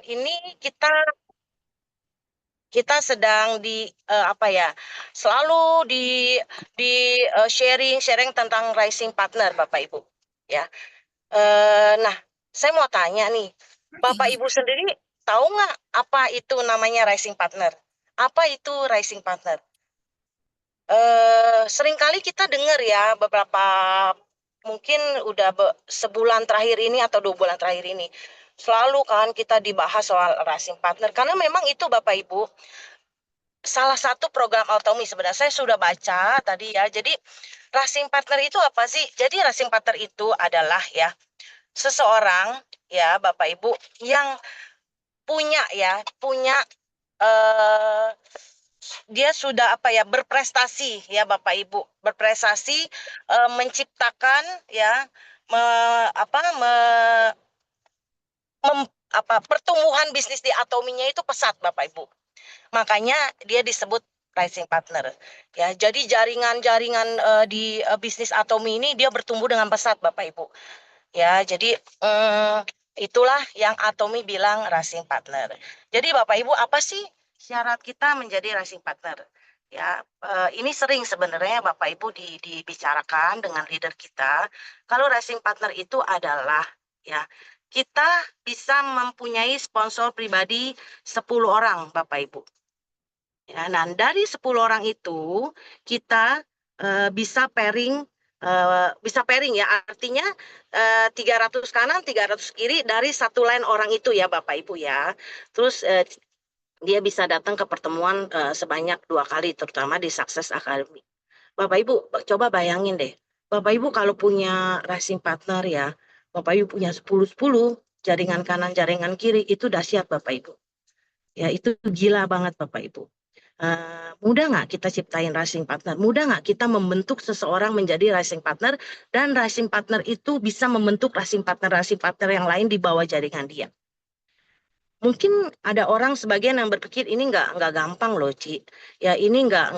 ini kita kita sedang apa ya, selalu di sharing tentang rising partner Bapak Ibu ya. Nah, saya mau tanya nih, Bapak Ibu sendiri tahu nggak apa itu namanya rising partner? Apa itu rising partner? Seringkali kita dengar ya beberapa, mungkin udah sebulan terakhir ini atau 2 bulan terakhir ini selalu kan kita dibahas soal rising partner karena memang itu Bapak Ibu salah satu program otomi. Sebenarnya saya sudah baca tadi ya. Jadi rising partner itu apa sih? Jadi rising partner itu adalah ya seseorang ya Bapak Ibu yang punya eh dia sudah apa ya berprestasi ya Bapak Ibu berprestasi, menciptakan ya me, apa me, mem- apa pertumbuhan bisnis di Atominya itu pesat Bapak Ibu. Makanya dia disebut rising partner. Ya, jadi jaringan-jaringan di bisnis Atomi ini dia bertumbuh dengan pesat Bapak Ibu. Ya, jadi itulah yang Atomi bilang rising partner. Jadi Bapak Ibu, apa sih syarat kita menjadi rising partner? Ya, ini sering sebenarnya Bapak Ibu dibicarakan dengan leader kita. Kalau rising partner itu adalah ya, kita bisa mempunyai sponsor pribadi 10 orang Bapak Ibu. Ya, nah dari 10 orang itu kita bisa pairing ya, artinya 300 kanan, 300 kiri dari satu line orang itu ya Bapak Ibu ya. Terus dia bisa datang ke pertemuan sebanyak 2 kali, terutama di Success Academy. Bapak Ibu coba bayangin deh, Bapak Ibu kalau punya racing partner ya, Bapak Ibu punya 10-10 jaringan kanan, jaringan kiri, itu dahsyat Bapak Ibu. Ya itu gila banget Bapak Ibu. Mudah nggak kita ciptain racing partner? Mudah nggak kita membentuk seseorang menjadi racing partner dan racing partner itu bisa membentuk racing partner yang lain di bawah jaringan dia? Mungkin ada orang sebagian yang berpikir ini nggak gampang loh, Ci. Ya ini nggak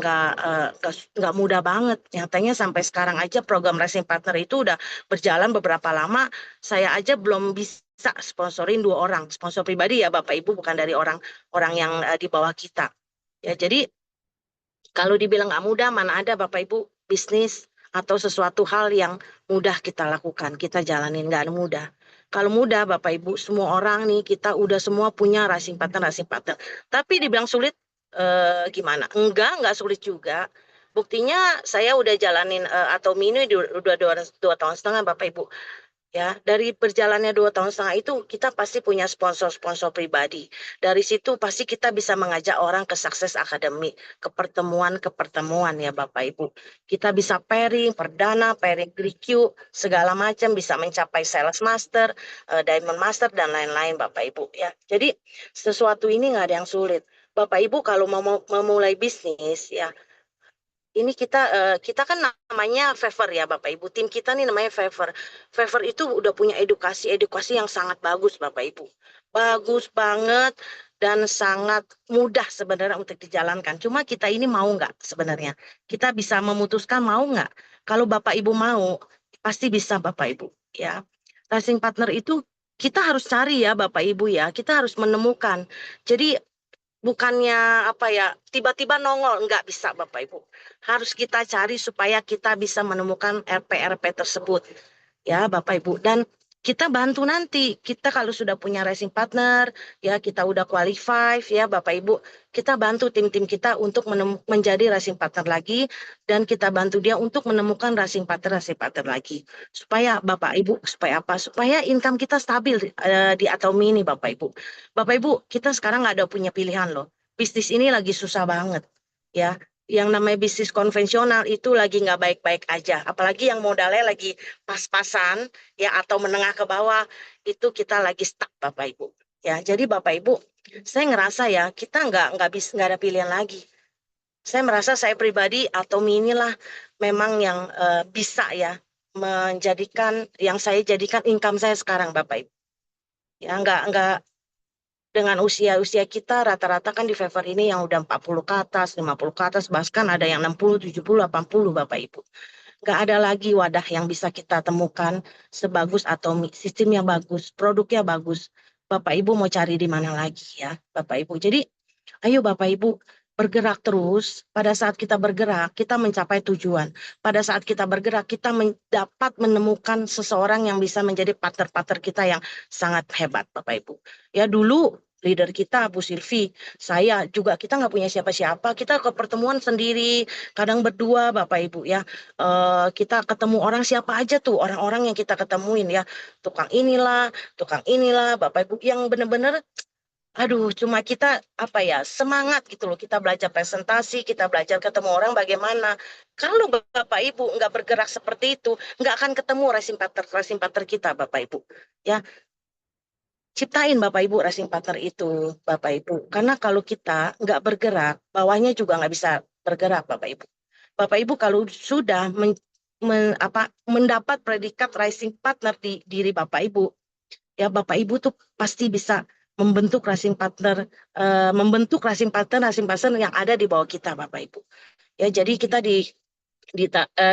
mudah banget. Nyatanya sampai sekarang aja program racing partner itu udah berjalan beberapa lama. Saya aja belum bisa sponsorin 2 orang, sponsor pribadi ya Bapak Ibu, bukan dari orang yang di bawah kita. Ya jadi kalau dibilang nggak mudah, mana ada Bapak Ibu bisnis atau sesuatu hal yang mudah kita lakukan, kita jalanin, nggak mudah. Kalau mudah Bapak Ibu, semua orang nih kita udah semua punya racing partner, racing partner. Tapi dibilang sulit, gimana? Nggak sulit juga. Buktinya saya udah jalanin atau mini udah 2 tahun setengah Bapak Ibu. Ya, dari berjalannya 2 tahun setengah itu kita pasti punya sponsor-sponsor pribadi. Dari situ pasti kita bisa mengajak orang ke Success Academy, ke pertemuan ya Bapak Ibu. Kita bisa pairing, perdana, pairing GQ, segala macam bisa mencapai Sales Master, Diamond Master dan lain-lain Bapak Ibu ya. Jadi sesuatu ini nggak ada yang sulit. Bapak Ibu kalau mau memulai bisnis ya, ini kita kan namanya Favor ya Bapak Ibu. Tim kita nih namanya Favor. Favor itu udah punya edukasi yang sangat bagus Bapak Ibu. Bagus banget dan sangat mudah sebenarnya untuk dijalankan. Cuma kita ini mau nggak sebenarnya? Kita bisa memutuskan mau nggak? Kalau Bapak Ibu mau, pasti bisa Bapak Ibu ya. Racing partner itu kita harus cari ya Bapak Ibu ya. Kita harus menemukan. Jadi bukannya apa ya tiba-tiba nongol, nggak bisa Bapak Ibu, harus kita cari supaya kita bisa menemukan RP-RP tersebut ya Bapak Ibu. Dan kita bantu nanti kita kalau sudah punya racing partner ya, kita udah qualify ya Bapak Ibu, kita bantu tim-tim kita untuk menjadi racing partner lagi, dan kita bantu dia untuk menemukan racing partner lagi supaya Bapak Ibu, supaya apa, supaya income kita stabil di Atomi ini Bapak Ibu. Bapak Ibu, kita sekarang nggak ada punya pilihan loh. Bisnis ini lagi susah banget ya. Yang namanya bisnis konvensional itu lagi nggak baik-baik aja. Apalagi yang modalnya lagi pas-pasan ya atau menengah ke bawah, itu kita lagi stuck Bapak Ibu. Ya, jadi Bapak Ibu, saya ngerasa ya kita nggak ada pilihan lagi. Saya merasa saya pribadi atau inilah memang yang bisa ya menjadikan yang saya jadikan income saya sekarang Bapak Ibu. Ya nggak dengan usia-usia kita rata-rata kan di Favor ini yang udah 40 ke atas, 50 ke atas, bahkan ada yang 60, 70, 80 Bapak Ibu. Nggak ada lagi wadah yang bisa kita temukan sebagus atau sistemnya bagus, produknya bagus. Bapak Ibu mau cari di mana lagi ya, Bapak Ibu. Jadi, ayo Bapak Ibu bergerak terus. Pada saat kita bergerak, kita mencapai tujuan. Pada saat kita bergerak, kita dapat menemukan seseorang yang bisa menjadi partner-partner kita yang sangat hebat, Bapak Ibu. Ya dulu leader kita Bu Silvi, saya juga kita nggak punya siapa-siapa, kita ke pertemuan sendiri, kadang berdua Bapak Ibu ya. Kita ketemu orang siapa aja tuh, orang-orang yang kita ketemuin ya, tukang inilah, Bapak Ibu yang benar-benar, aduh, cuma kita apa ya semangat gitu loh. Kita belajar presentasi, kita belajar ketemu orang bagaimana. Kalau Bapak Ibu nggak bergerak seperti itu, nggak akan ketemu racing partner kita, Bapak Ibu. Ya, ciptain Bapak Ibu racing partner itu, Bapak Ibu. Karena kalau kita nggak bergerak, bawahnya juga nggak bisa bergerak, Bapak Ibu. Bapak Ibu kalau sudah mendapat predikat racing partner di diri Bapak Ibu, ya Bapak Ibu tuh pasti bisa membentuk racing partner yang ada di bawah kita, Bapak Ibu. Ya, jadi kita di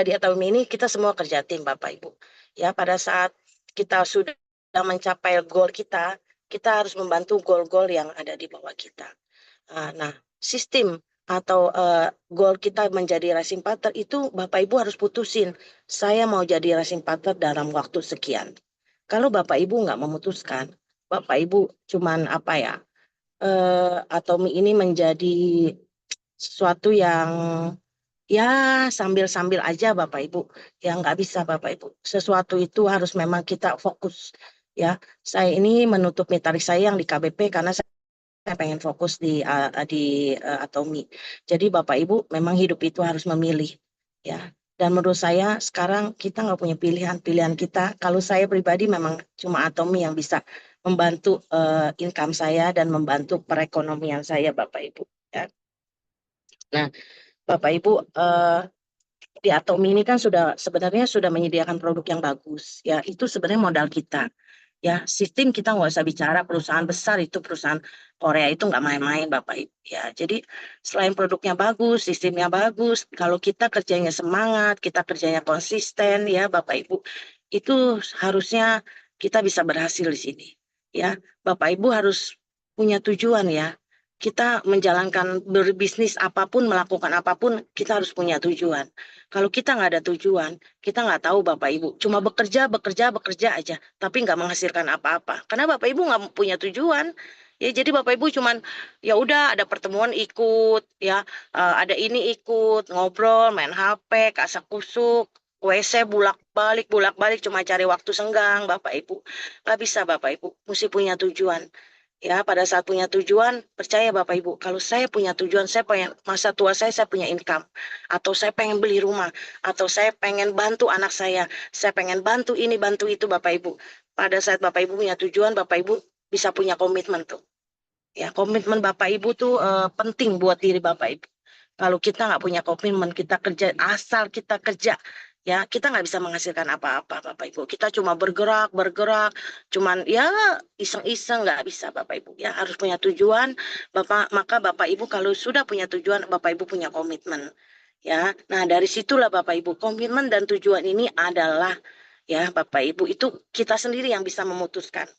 Atomi ini kita semua kerja tim, Bapak Ibu. Ya, pada saat kita sudah mencapai goal kita, kita harus membantu goal-goal yang ada di bawah kita. Nah, sistem atau goal kita menjadi racing partner itu Bapak Ibu harus putusin. Saya mau jadi racing partner dalam waktu sekian. Kalau Bapak Ibu nggak memutuskan, Bapak Ibu cuman apa ya, Atomi ini menjadi sesuatu yang ya sambil-sambil aja Bapak Ibu. Ya nggak bisa Bapak Ibu. Sesuatu itu harus memang kita fokus. Ya, saya ini menutup mitarik saya yang di KBP karena saya pengen fokus di Atomi. Jadi Bapak Ibu memang hidup itu harus memilih. Ya, dan menurut saya sekarang kita nggak punya pilihan kita. Kalau saya pribadi memang cuma Atomi yang bisa membantu income saya dan membantu perekonomian saya, Bapak Ibu. Ya. Nah, Bapak Ibu, di Atomi ini kan sebenarnya sudah menyediakan produk yang bagus. Ya, itu sebenarnya modal kita. Ya, sistem kita nggak usah bicara, perusahaan besar itu perusahaan Korea itu nggak main-main Bapak Ibu. Ya, jadi selain produknya bagus, sistemnya bagus, kalau kita kerjanya semangat, kita kerjanya konsisten ya Bapak Ibu, itu harusnya kita bisa berhasil di sini. Ya, Bapak Ibu harus punya tujuan ya. Kita menjalankan berbisnis apapun, melakukan apapun, kita harus punya tujuan. Kalau kita nggak ada tujuan, kita nggak tahu Bapak Ibu, cuma bekerja aja, tapi nggak menghasilkan apa-apa. Karena Bapak Ibu nggak punya tujuan. Ya, jadi Bapak Ibu cuman ya udah ada pertemuan ikut, ya ada ini ikut, ngobrol, main HP, kasak kusuk, WC bulak balik cuma cari waktu senggang Bapak Ibu. Nggak bisa Bapak Ibu, mesti punya tujuan. Ya, pada saat punya tujuan, percaya Bapak Ibu, kalau saya punya tujuan, saya pengen masa tua saya punya income, atau saya pengen beli rumah, atau saya pengen bantu anak saya pengen bantu ini, bantu itu Bapak Ibu. Pada saat Bapak Ibu punya tujuan, Bapak Ibu bisa punya komitmen tuh. Ya, komitmen Bapak Ibu tuh penting buat diri Bapak Ibu. Kalau kita nggak punya komitmen, kita kerja, asal kita kerja, ya kita nggak bisa menghasilkan apa-apa, Bapak Ibu. Kita cuma bergerak, cuman ya iseng-iseng nggak bisa, Bapak Ibu. Ya harus punya tujuan, maka Bapak Ibu kalau sudah punya tujuan, Bapak Ibu punya komitmen. Ya, nah dari situlah Bapak Ibu, komitmen dan tujuan ini adalah ya Bapak Ibu itu kita sendiri yang bisa memutuskan.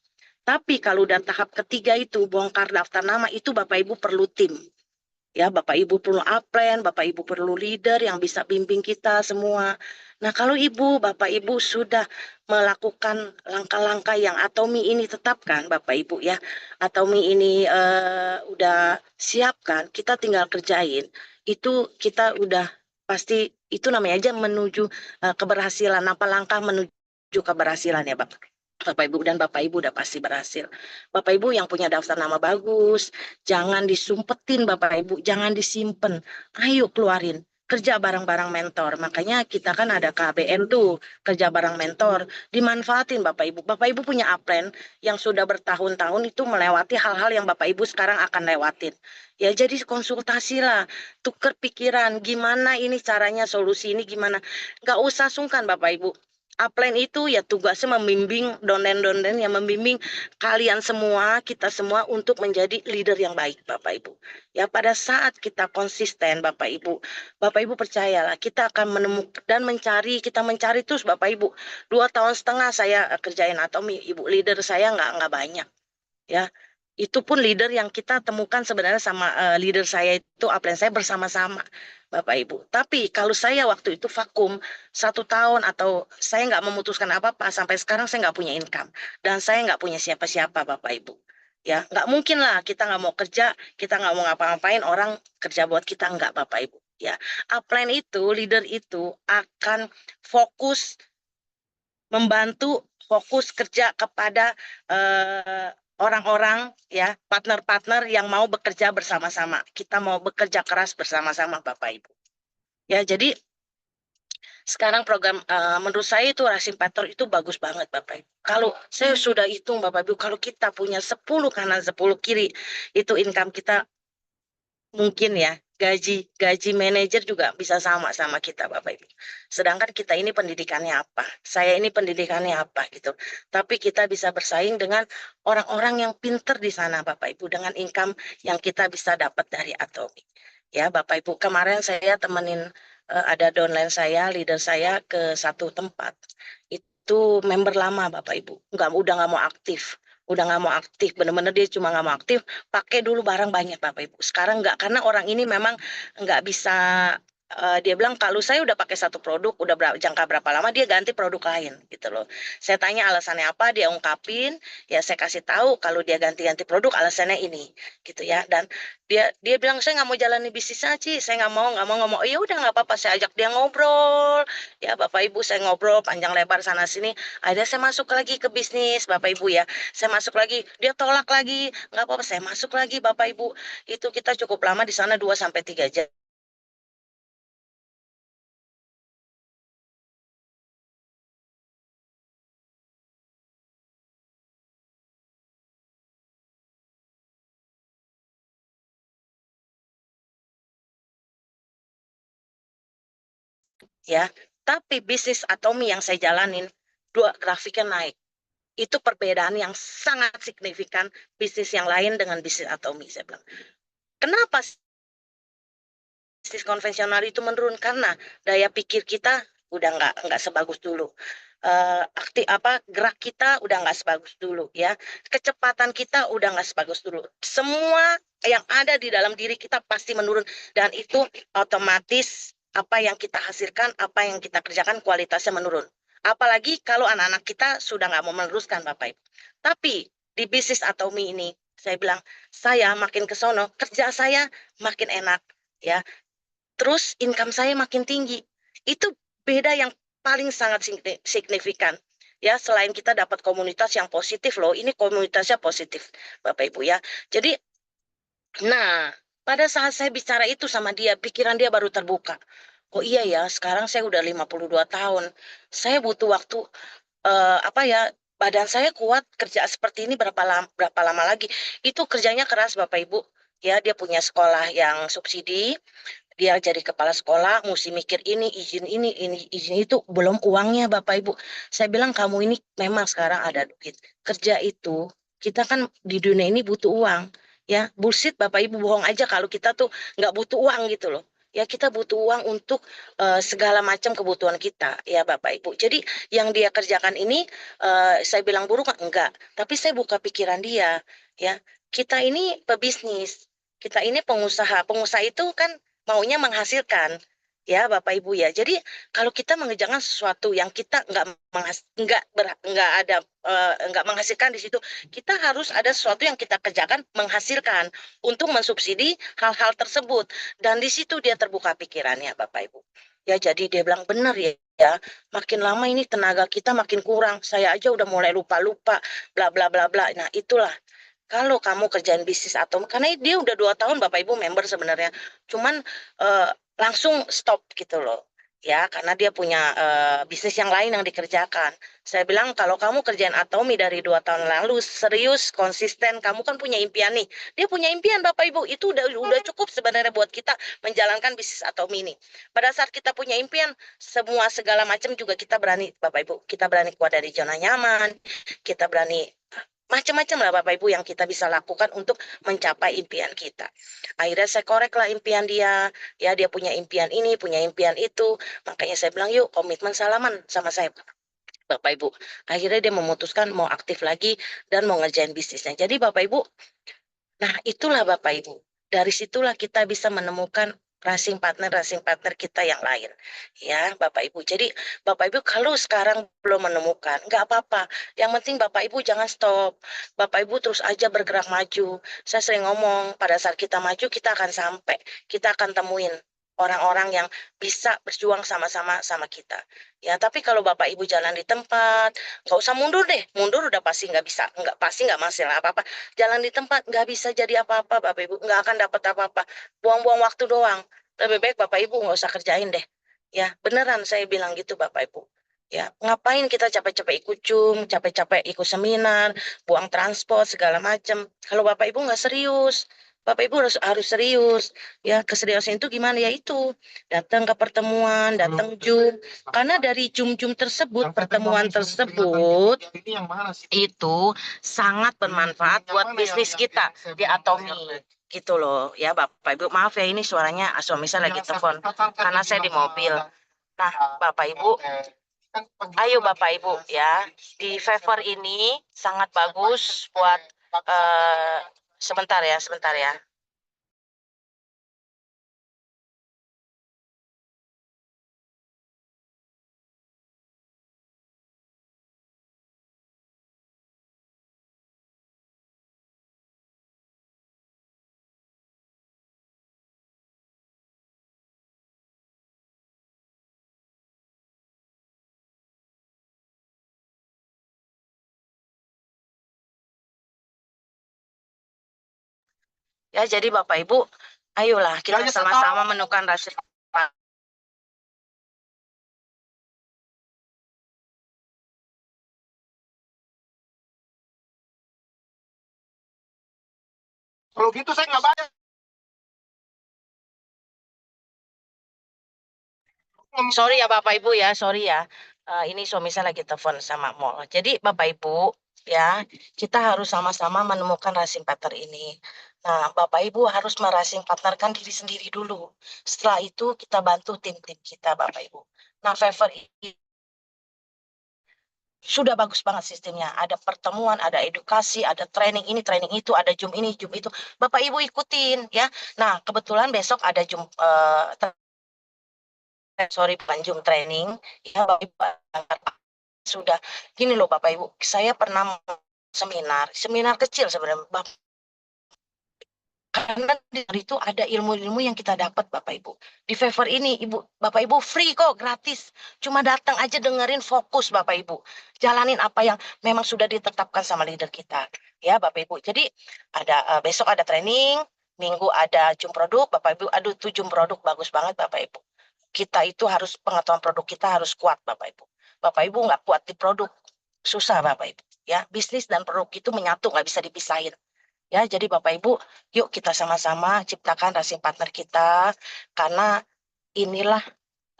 Tapi kalau udah tahap ketiga itu bongkar daftar nama itu Bapak Ibu perlu tim. Ya, Bapak Ibu perlu upline, Bapak Ibu perlu leader yang bisa bimbing kita semua. Nah, kalau Ibu, Bapak Ibu sudah melakukan langkah-langkah yang Atomi ini tetapkan, Bapak Ibu ya, Atomi ini udah siapkan, kita tinggal kerjain. Itu kita udah pasti, itu namanya aja menuju keberhasilan, apa langkah menuju keberhasilan ya Bapak. Bapak Ibu dan Bapak Ibu udah pasti berhasil. Bapak Ibu yang punya daftar nama bagus, jangan disumpetin Bapak Ibu, jangan disimpan. Ayo keluarin, kerja bareng-bareng mentor. Makanya kita kan ada KBM tuh, kerja bareng mentor. Dimanfaatin Bapak Ibu. Bapak Ibu punya upline yang sudah bertahun-tahun itu melewati hal-hal yang Bapak Ibu sekarang akan lewatin. Ya jadi konsultasi lah, tuker pikiran, gimana ini caranya, solusi ini gimana. Gak usah sungkan Bapak Ibu. Upline itu ya tugasnya membimbing donden-donden yang membimbing kalian semua, kita semua untuk menjadi leader yang baik Bapak Ibu. Ya pada saat kita konsisten Bapak Ibu percayalah kita akan menemukan dan kita mencari terus Bapak Ibu. 2 tahun setengah saya kerjain Atomi, Ibu leader saya nggak banyak. ya. Itu pun leader yang kita temukan sebenarnya sama leader saya itu upline saya bersama-sama, Bapak Ibu. Tapi kalau saya waktu itu vakum 1 tahun atau saya nggak memutuskan apa-apa sampai sekarang saya nggak punya income dan saya nggak punya siapa-siapa, Bapak Ibu. Ya, nggak mungkin lah kita nggak mau kerja, kita nggak mau ngapa-ngapain, orang kerja buat kita nggak, Bapak Ibu. Ya, upline itu, leader itu akan fokus membantu fokus kerja kepada orang-orang ya partner-partner yang mau bekerja bersama-sama. Kita mau bekerja keras bersama-sama Bapak Ibu. Ya, jadi sekarang program menurut saya itu Racing Pattern itu bagus banget Bapak Ibu. Kalau saya sudah hitung Bapak Ibu, kalau kita punya 10 kanan 10 kiri, itu income kita mungkin ya gaji gaji manajer juga bisa sama kita Bapak Ibu. Sedangkan kita ini pendidikannya apa? Saya ini pendidikannya apa gitu. Tapi kita bisa bersaing dengan orang-orang yang pinter di sana Bapak Ibu dengan income yang kita bisa dapat dari Atomi. Ya Bapak Ibu, kemarin saya temenin ada downline saya, leader saya ke satu tempat. Itu member lama Bapak Ibu. Udah nggak mau aktif, udah nggak mau aktif, bener-bener dia cuma nggak mau aktif, pakai dulu barang banyak Bapak Ibu. Sekarang nggak, karena orang ini memang nggak bisa, dia bilang kalau saya udah pakai satu produk, udah jangka berapa lama dia ganti produk lain gitu loh. Saya tanya alasannya apa, dia ungkapin, ya saya kasih tahu kalau dia ganti-ganti produk alasannya ini gitu ya. Dan dia bilang saya nggak mau jalani bisnis aja, saya nggak mau. Oh, ya udah nggak apa-apa, saya ajak dia ngobrol. Ya Bapak Ibu, saya ngobrol panjang lebar sana sini. Ada saya masuk lagi ke bisnis Bapak Ibu ya. Saya masuk lagi, dia tolak lagi, nggak apa-apa, saya masuk lagi Bapak Ibu. Itu kita cukup lama di sana 2 sampai 3 jam. Ya. Tapi bisnis Atomi yang saya jalanin, dua grafiknya naik. Itu perbedaan yang sangat signifikan bisnis yang lain dengan bisnis Atomi, saya bilang. Kenapa bisnis konvensional itu menurun? Karena daya pikir kita udah nggak sebagus dulu. Aktif apa gerak kita udah nggak sebagus dulu ya, kecepatan kita udah nggak sebagus dulu, semua yang ada di dalam diri kita pasti menurun dan itu otomatis apa yang kita hasilkan, apa yang kita kerjakan kualitasnya menurun, apalagi kalau anak-anak kita sudah nggak mau meneruskan Bapak Ibu. Tapi di bisnis Atomi ini saya bilang saya makin ke sono kerja saya makin enak ya, terus income saya makin tinggi. Itu beda yang paling sangat signifikan. Ya, selain kita dapat komunitas yang positif loh, ini komunitasnya positif, Bapak Ibu ya. Jadi, nah, pada saat saya bicara itu sama dia, pikiran dia baru terbuka. Oh iya ya, sekarang saya udah 52 tahun. Saya butuh waktu apa ya, badan saya kuat kerja seperti ini berapa lama lagi. Itu kerjanya keras Bapak Ibu. Ya, dia punya sekolah yang subsidi, dia jadi kepala sekolah, mesti mikir ini, izin itu, belum uangnya Bapak Ibu. Saya bilang kamu ini memang sekarang ada duit. Kerja itu, kita kan di dunia ini butuh uang. Ya, bullshit Bapak Ibu, bohong aja kalau kita tuh nggak butuh uang gitu loh. Ya, kita butuh uang untuk segala macam kebutuhan kita, ya Bapak Ibu. Jadi yang dia kerjakan ini, saya bilang buruk enggak, tapi saya buka pikiran dia, ya. Kita ini pebisnis, kita ini pengusaha. Pengusaha itu kan maunya menghasilkan ya Bapak Ibu ya. Jadi kalau kita mengerjakan sesuatu yang kita nggak ada nggak menghasilkan di situ, kita harus ada sesuatu yang kita kerjakan menghasilkan untuk mensubsidi hal-hal tersebut. Dan di situ dia terbuka pikirannya Bapak Ibu. Ya jadi dia bilang benar ya. Ya, makin lama ini tenaga kita makin kurang. Saya aja udah mulai lupa-lupa, bla bla bla bla. Nah, itulah kalau kamu kerjaan bisnis atau karena dia udah 2 tahun Bapak Ibu member sebenarnya, cuman eh, langsung stop gitu loh. Ya, karena dia punya bisnis yang lain yang dikerjakan. Saya bilang kalau kamu kerjaan Atomi dari 2 tahun lalu serius, konsisten, kamu kan punya impian nih. Dia punya impian Bapak Ibu, itu udah cukup sebenarnya buat kita menjalankan bisnis Atomi ini. Pada saat kita punya impian, semua segala macam juga kita berani Bapak Ibu. Kita berani keluar dari zona nyaman, kita berani macam-macam lah Bapak Ibu yang kita bisa lakukan untuk mencapai impian kita. Akhirnya saya korek lah impian dia, ya dia punya impian ini, punya impian itu. Makanya saya bilang yuk komitmen salaman sama saya. Bapak Ibu. Akhirnya dia memutuskan mau aktif lagi dan mau ngerjain bisnisnya. Jadi Bapak Ibu, nah itulah Bapak Ibu. Dari situlah kita bisa menemukan racing partner kita yang lain. Ya Bapak Ibu. Jadi Bapak Ibu kalau sekarang belum menemukan, nggak apa-apa. Yang penting Bapak Ibu jangan stop. Bapak Ibu terus aja bergerak maju. Saya sering ngomong, pada saat kita maju kita akan sampai. Kita akan temuin orang-orang yang bisa berjuang sama-sama sama kita. Ya, tapi kalau Bapak Ibu jalan di tempat, nggak usah mundur deh. Mundur udah pasti nggak bisa, nggak pasti nggak masalah apa-apa. Jalan di tempat nggak bisa jadi apa-apa, Bapak Ibu, nggak akan dapat apa-apa. Buang-buang waktu doang. Lebih baik Bapak Ibu nggak usah kerjain deh. Ya, beneran saya bilang gitu Bapak Ibu. Ya, ngapain kita capek-capek ikut Zoom, capek-capek ikut seminar, buang transport segala macam. Kalau Bapak Ibu nggak serius, Bapak Ibu harus serius. Ya, keseriusan itu gimana ya itu? Datang ke pertemuan, datang Zoom. Karena dari Zoom-Zoom tersebut, pertemuan tersebut itu sangat bermanfaat buat bisnis kita di Atomi gitu loh ya Bapak Ibu. Maaf ya ini suaranya suami saya lagi telepon karena saya di mobil. Nah Bapak Ibu, ayo Bapak Ibu ya, di Fiverr ini sangat bagus buat sebentar ya, sebentar ya. Ya jadi Bapak Ibu, ayolah kita sama-sama menemukan rasa. Kalau gitu saya nggak bayar. Sorry ya Bapak Ibu ya, sorry ya. Ini suami saya lagi telepon sama mall. Jadi Bapak Ibu ya, kita harus sama-sama menemukan racing partner ini. Nah, Bapak Ibu harus meracing partnerkan diri sendiri dulu. Setelah itu kita bantu tim-tim kita Bapak Ibu. Nah, Fiverr ini sudah bagus banget sistemnya. Ada pertemuan, ada edukasi, ada training itu, ada Zoom ini, Zoom itu. Bapak Ibu ikutin ya. Nah, kebetulan besok ada Zoom sorry bukan Zoom training ya Bapak Ibu sudah gini loh Bapak Ibu, saya pernah seminar kecil sebenarnya karena di itu ada ilmu-ilmu yang kita dapat Bapak Ibu. Di Fiverr ini Bapak Ibu free kok, gratis. Cuma datang aja dengerin, fokus Bapak Ibu. Jalanin apa yang memang sudah ditetapkan sama leader kita. Ya Bapak Ibu. Jadi ada besok ada training, minggu ada Zoom produk, Bapak Ibu. Aduh tuh Zoom produk bagus banget Bapak Ibu. Kita itu harus pengetahuan produk kita harus kuat Bapak Ibu. Bapak Ibu nggak kuat di produk, susah Bapak Ibu. Ya, bisnis dan produk itu menyatu, nggak bisa dipisahin. Ya, jadi Bapak Ibu, yuk kita sama-sama ciptakan racing partner kita, karena inilah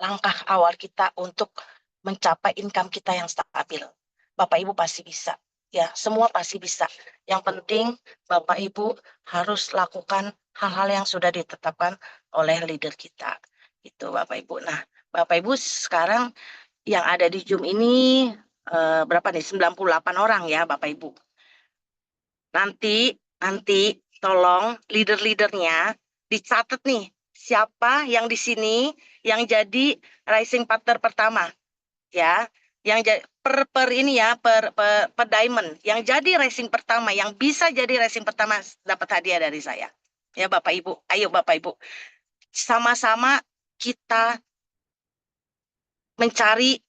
langkah awal kita untuk mencapai income kita yang stabil. Bapak Ibu pasti bisa. Ya, semua pasti bisa. Yang penting Bapak Ibu harus lakukan hal-hal yang sudah ditetapkan oleh leader kita. Itu Bapak Ibu. Nah, Bapak Ibu sekarang yang ada di Zoom ini berapa nih? 98 orang ya Bapak Ibu. Nanti tolong leader-leadernya dicatat nih siapa yang di sini yang jadi rising partner pertama ya. Yang per ini ya per diamond yang jadi racing pertama yang bisa jadi racing pertama dapat hadiah dari saya. Ya Bapak Ibu, ayo Bapak Ibu sama-sama kita mencari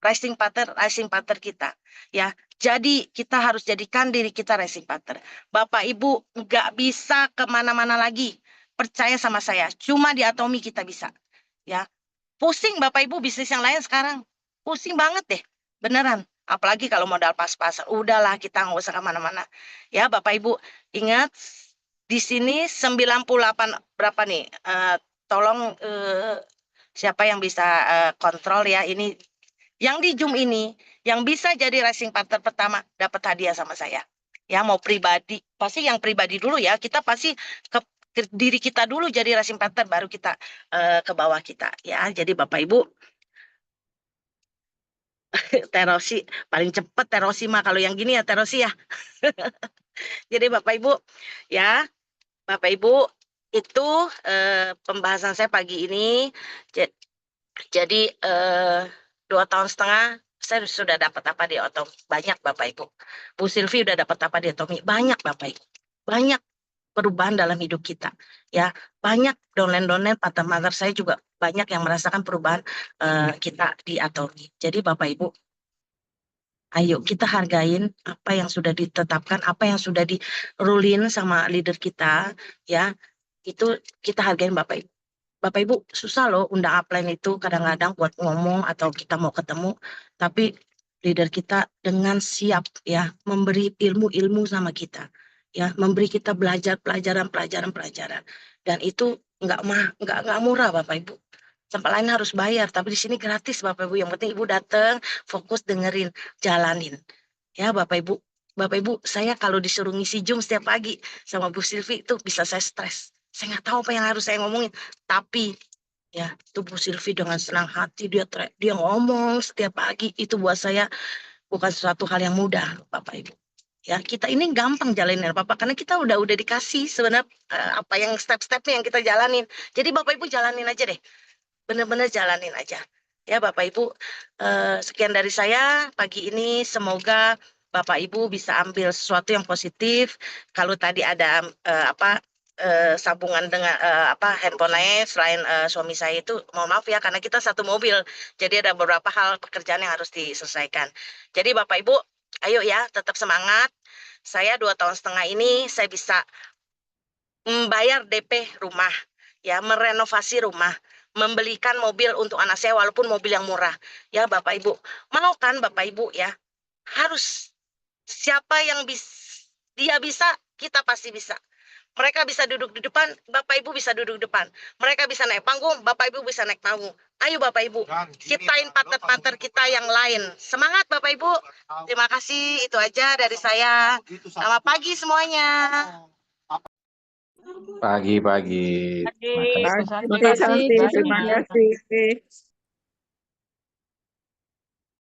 racing partner kita ya. Jadi kita harus jadikan diri kita racing partner. Bapak Ibu nggak bisa kemana-mana lagi. Percaya sama saya. Cuma di Atomi kita bisa. Ya, pusing Bapak Ibu bisnis yang lain sekarang. Pusing banget deh, beneran. Apalagi kalau modal pas-pasan. Udahlah kita nggak usah kemana-mana. Ya Bapak Ibu ingat di sini 98 berapa nih? Tolong siapa yang bisa kontrol ya ini yang di Zoom ini, yang bisa jadi racing partner pertama dapat hadiah sama saya. Ya mau pribadi, pasti yang pribadi dulu ya. Kita pasti ke diri kita dulu jadi racing partner, baru kita ke bawah kita. Ya, jadi Bapak Ibu Terosi paling cepet, Terosi mah kalau yang gini ya Terosi ya. Jadi Bapak Ibu ya, Bapak Ibu itu pembahasan saya pagi ini. Jadi 2 tahun setengah saya sudah dapat apa di Otomi? Banyak Bapak Ibu. Bu Silvi udah dapat apa di Otomi? Banyak Bapak Ibu. Banyak perubahan dalam hidup kita. Ya, banyak downline-downline partner saya juga banyak yang merasakan perubahan kita di Atomi. Jadi Bapak Ibu, ayo kita hargain apa yang sudah ditetapkan, apa yang sudah dirulin sama leader kita, ya. Itu kita hargain Bapak Ibu. Bapak Ibu susah loh undang upline itu kadang-kadang buat ngomong atau kita mau ketemu, tapi leader kita dengan siap ya memberi ilmu-ilmu sama kita, ya memberi kita belajar pelajaran-pelajaran dan itu nggak murah Bapak Ibu. Tempat lain harus bayar, tapi di sini gratis Bapak Ibu. Yang penting Ibu datang, fokus dengerin, jalanin. Ya Bapak Ibu. Bapak Ibu, saya kalau disuruh ngisi Zoom setiap pagi sama Bu Silvi itu bisa saya stres. Saya nggak tahu apa yang harus saya ngomongin. Tapi ya, itu Bu Silvi dengan senang hati dia ngomong setiap pagi itu buat saya bukan suatu hal yang mudah, Bapak Ibu. Ya, kita ini gampang jalanin Bapak karena kita udah dikasih sebenarnya apa yang step-stepnya yang kita jalanin. Jadi Bapak Ibu jalanin aja deh. Benar-benar jalanin aja. Ya Bapak Ibu, sekian dari saya pagi ini. Semoga Bapak Ibu bisa ambil sesuatu yang positif. Kalau tadi ada sambungan dengan handphone lain selain suami saya itu, mohon maaf ya karena kita satu mobil. Jadi ada beberapa hal pekerjaan yang harus diselesaikan. Jadi Bapak Ibu, ayo ya tetap semangat. Saya 2 tahun setengah ini saya bisa membayar DP rumah, ya, merenovasi rumah, membelikan mobil untuk anak saya walaupun mobil yang murah. Ya, Bapak Ibu. Mau kan Bapak Ibu ya? Harus siapa yang dia bisa, kita pasti bisa. Mereka bisa duduk di depan, Bapak Ibu bisa duduk di depan. Mereka bisa naik panggung, Bapak Ibu bisa naik panggung. Ayo Bapak Ibu, ciptain partner-partner kita yang lain. Semangat Bapak Ibu. Terima kasih, itu aja dari saya. Selamat pagi semuanya. Pagi. Terima kasih. Terima kasih. Terima kasih.